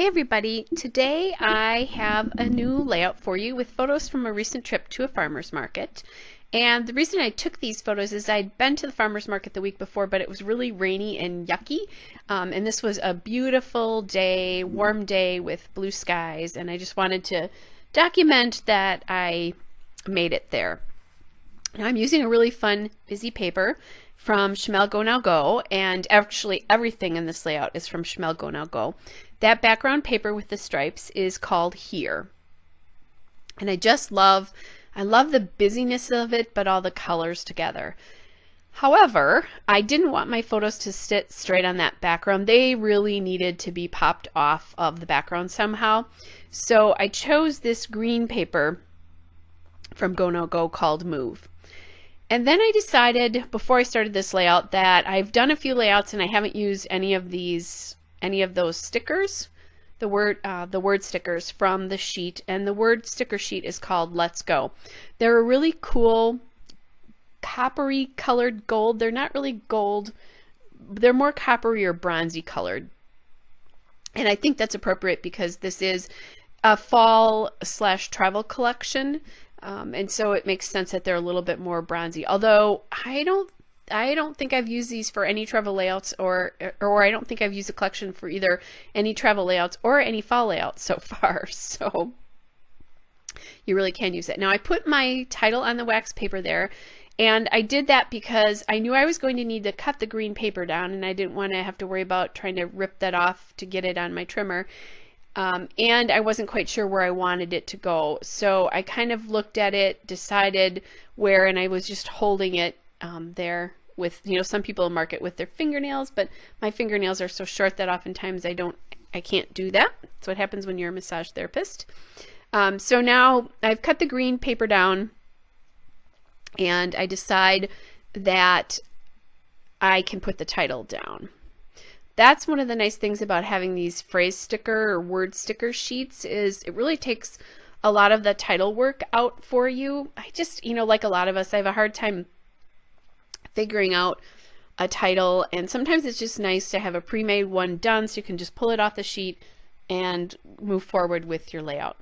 everybody, today I have a new layout for you with photos from a recent trip to a farmer's market. And the reason I took these photos is I'd been to the farmer's market the week before, but it was really rainy and yucky. And this was a beautiful day, warm day with blue skies, and I just wanted to document that I made it there. Now I'm using a really fun busy paper from Schmel Go Now Go, and actually everything in this layout is from Schmel Go Now Go. That background paper with the stripes is called Here. And I love the busyness of it, but all the colors together. However, I didn't want my photos to sit straight on that background. They really needed to be popped off of the background somehow. So I chose this green paper from Go Now Go called Move. And then I decided before I started this layout that I've done a few layouts and I haven't used any of those stickers, the word stickers from the sheet, and the word sticker sheet is called Let's Go. They're a really cool coppery colored gold. They're not really gold, they're more coppery or bronzy colored. And I think that's appropriate because this is a fall/travel collection. And so it makes sense that they're a little bit more bronzy. Although I don't think I've used these for any travel layouts, or I don't think I've used a collection for either any travel layouts or any fall layouts so far. So you really can use it. Now I put my title on the wax paper there, and I did that because I knew I was going to need to cut the green paper down, and I didn't want to have to worry about trying to rip that off to get it on my trimmer. And I wasn't quite sure where I wanted it to go. So I kind of looked at it, decided where, and I was just holding it there with, some people mark it with their fingernails, but my fingernails are so short that oftentimes I can't do that. That's what happens when you're a massage therapist. So now I've cut the green paper down, and I decide that I can put the title down. That's one of the nice things about having these phrase sticker or word sticker sheets, is it really takes a lot of the title work out for you. I just, like a lot of us, I have a hard time figuring out a title, and sometimes it's just nice to have a pre-made one done so you can just pull it off the sheet and move forward with your layout.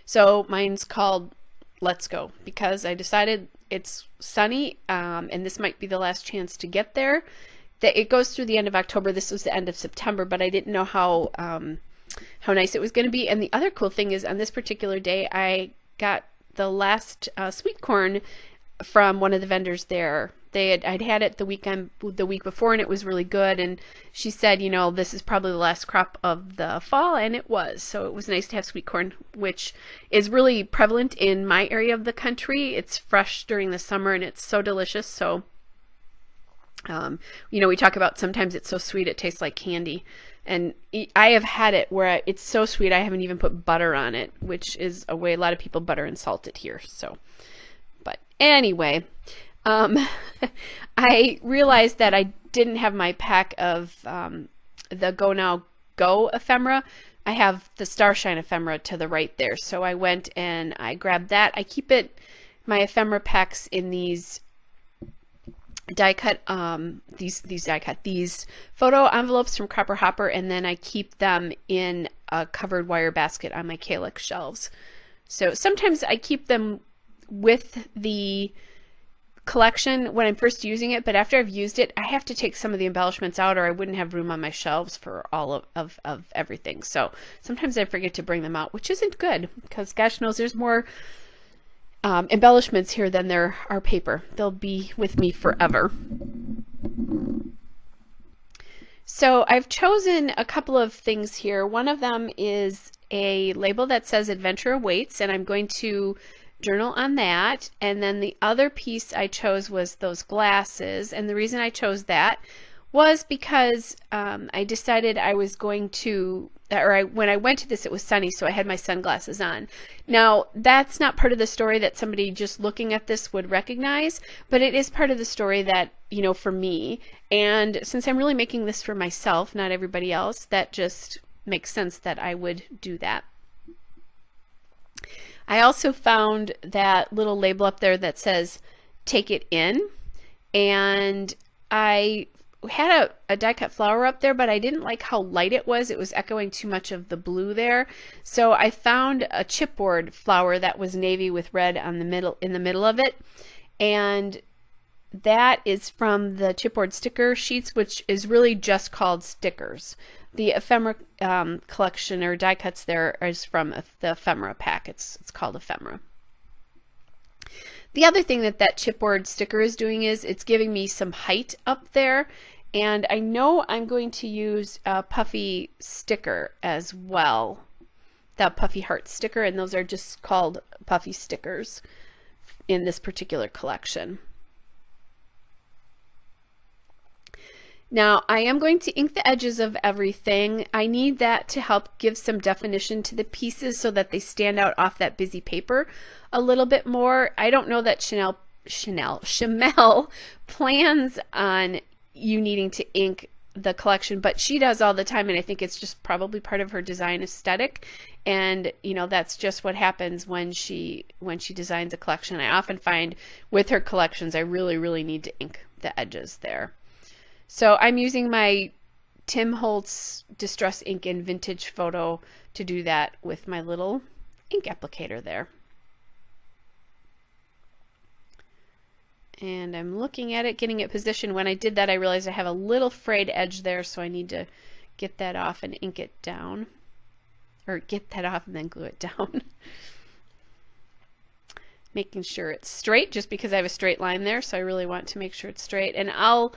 So mine's called Let's Go because I decided it's sunny, and this might be the last chance to get there. That it goes through the end of October. This was the end of September, but I didn't know how nice it was going to be. And the other cool thing is, on this particular day, I got the last sweet corn from one of the vendors there. I'd had it the week before, and it was really good. And she said, this is probably the last crop of the fall, and it was. So it was nice to have sweet corn, which is really prevalent in my area of the country. It's fresh during the summer, and it's so delicious. So we talk about sometimes it's so sweet it tastes like candy, and I have had it where it's so sweet I haven't even put butter on it, which is a way a lot of people butter and salt it here. So, but anyway, I realized that I didn't have my pack of the Go Now Go ephemera. I have the Starshine ephemera to the right there, so I went and I grabbed that. I keep my ephemera packs in these die cut, these photo envelopes from Copper Hopper, and then I keep them in a covered wire basket on my Calyx shelves. So sometimes I keep them with the collection when I'm first using it, but after I've used it, I have to take some of the embellishments out, or I wouldn't have room on my shelves for all of everything. So sometimes I forget to bring them out, which isn't good, because gosh knows there's more embellishments here than there are paper. They'll be with me forever. So I've chosen a couple of things here. One of them is a label that says Adventure Awaits, and I'm going to journal on that. And then the other piece I chose was those glasses, and the reason I chose that was because I decided I was going to, when I went to this, it was sunny, so I had my sunglasses on. Now, that's not part of the story that somebody just looking at this would recognize, but it is part of the story that, for me. And since I'm really making this for myself, not everybody else, that just makes sense that I would do that. I also found that little label up there that says, Take It In, and I had a die cut flower up there, but I didn't like how light it was. It was echoing too much of the blue there. So I found a chipboard flower that was navy with red on the middle, in the middle of it. And that is from the chipboard sticker sheets, which is really just called stickers. The ephemera collection or die cuts there is from the ephemera pack. It's called ephemera. The other thing that chipboard sticker is doing is it's giving me some height up there, and I know I'm going to use a puffy sticker as well, that puffy heart sticker, and those are just called puffy stickers in this particular collection. Now I am going to ink the edges of everything. I need that to help give some definition to the pieces so that they stand out off that busy paper a little bit more. I don't know that Shamel plans on you needing to ink the collection, but she does all the time, and I think it's just probably part of her design aesthetic. And you know, that's just what happens when she designs a collection. I often find with her collections I really need to ink the edges there. So I'm using my Tim Holtz Distress Ink and Vintage Photo to do that with my little ink applicator there. And I'm looking at it, getting it positioned. When I did that, I realized I have a little frayed edge there, so I need to get that off and ink it down. Or get that off and then glue it down. Making sure it's straight, just because I have a straight line there, so I really want to make sure it's straight. And I'll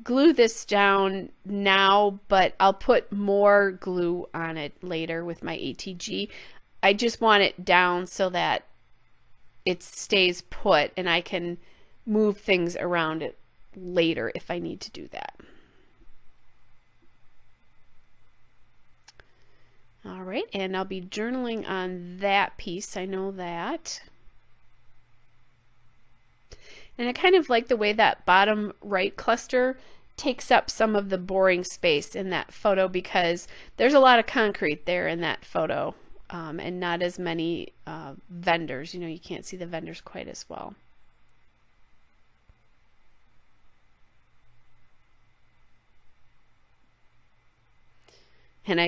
glue this down now, but I'll put more glue on it later with my ATG. I just want it down so that it stays put and I can move things around it later if I need to do that. All right, and I'll be journaling on that piece, I know that. And I kind of like the way that bottom right cluster takes up some of the boring space in that photo, because there's a lot of concrete there in that photo, and not as many vendors. You know, you can't see the vendors quite as well. And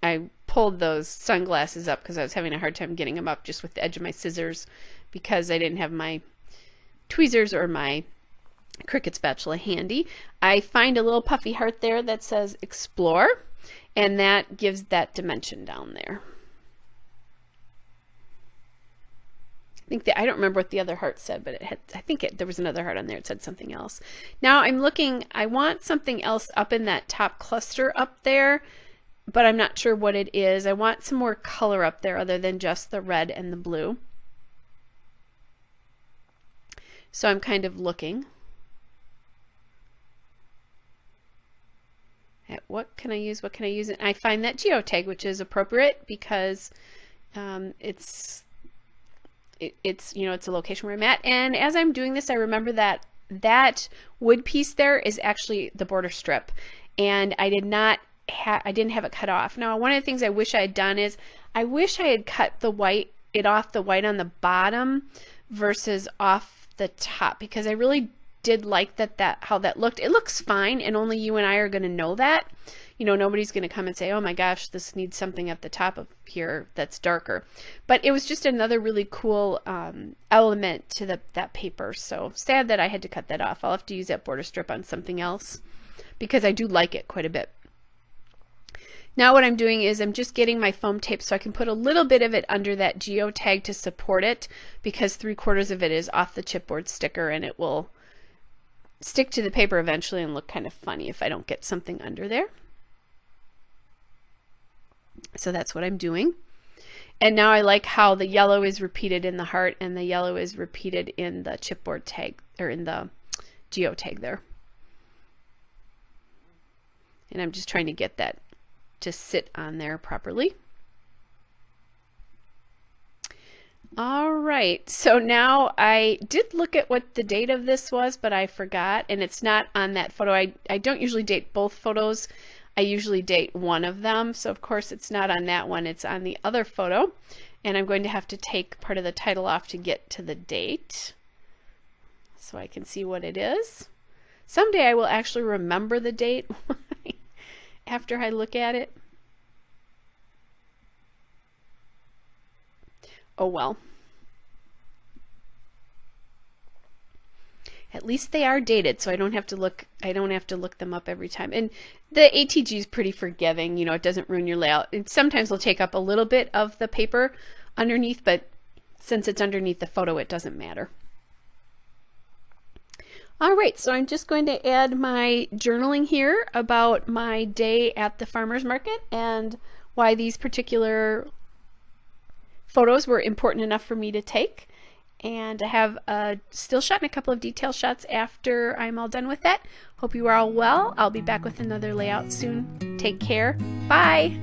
I pulled those sunglasses up because I was having a hard time getting them up just with the edge of my scissors, because I didn't have my tweezers or my Cricut spatula handy. I find a little puffy heart there that says explore, and that gives that dimension down there. I don't remember what the other heart said, but it had, there was another heart on there. It said something else. Now I'm looking, I want something else up in that top cluster up there, but I'm not sure what it is. I want some more color up there other than just the red and the blue. So I'm kind of looking at what can I use, and I find that geotag, which is appropriate because it's you know, it's a location where I'm at. And as I'm doing this, I remember that that wood piece there is actually the border strip, and I didn't have it cut off. Now, one of the things I wish I had done is I wish I had cut it off the white on the bottom versus off the top, because I really did like how that looked. It looks fine, and only you and I are going to know that. You know, nobody's going to come and say, oh my gosh, this needs something at the top of here that's darker. But it was just another really cool element to that paper. So sad that I had to cut that off. I'll have to use that border strip on something else, because I do like it quite a bit. Now what I'm doing is I'm just getting my foam tape so I can put a little bit of it under that geotag to support it, because 3/4 of it is off the chipboard sticker, and it will stick to the paper eventually and look kind of funny if I don't get something under there. So that's what I'm doing. And now I like how the yellow is repeated in the heart and the yellow is repeated in the chipboard tag, or in the geotag there. And I'm just trying to get that to sit on there properly. All right, so now I did look at what the date of this was, but I forgot, and it's not on that photo. I don't usually date both photos. I usually date one of them, so of course it's not on that one, it's on the other photo, and I'm going to have to take part of the title off to get to the date so I can see what it is. Someday I will actually remember the date after I look at it. Oh well. At least they are dated, so I don't have to look them up every time. And the ATG is pretty forgiving, you know, it doesn't ruin your layout. It sometimes will take up a little bit of the paper underneath, but since it's underneath the photo, it doesn't matter. All right, so I'm just going to add my journaling here about my day at the farmer's market and why these particular photos were important enough for me to take. And I have a still shot and a couple of detail shots after I'm all done with that. Hope you are all well. I'll be back with another layout soon. Take care. Bye.